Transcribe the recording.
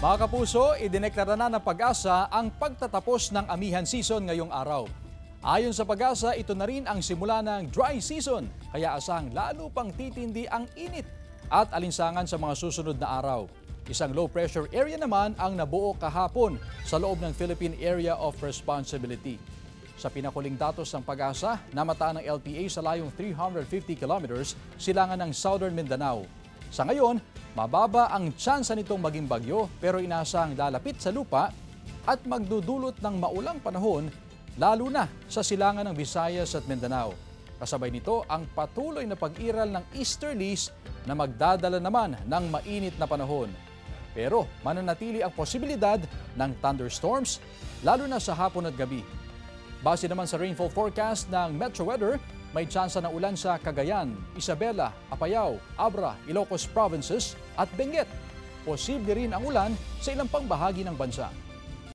Mga kapuso, idineklara na ng Pag-asa ang pagtatapos ng amihan season ngayong araw. Ayon sa Pag-asa, ito na rin ang simula ng dry season, kaya asang lalo pang titindi ang init at alinsangan sa mga susunod na araw. Isang low pressure area naman ang nabuo kahapon sa loob ng Philippine Area of Responsibility. Sa pinakuling datos ng Pag-asa, namataan ng LPA sa layong 350 kilometers silangan ng Southern Mindanao. Sa ngayon, mababa ang tsansa nitong maging bagyo pero inasang lalapit sa lupa at magdudulot ng maulang panahon lalo na sa silangan ng Visayas at Mindanao. Kasabay nito ang patuloy na pag-iral ng easterlies na magdadala naman ng mainit na panahon. Pero mananatili ang posibilidad ng thunderstorms lalo na sa hapon at gabi. Base naman sa rainfall forecast ng Metro Weather, may tsansa ng ulan sa Cagayan, Isabela, Apayao, Abra, Ilocos Provinces at Benguet. Posible rin ang ulan sa ilang pang bahagi ng bansa.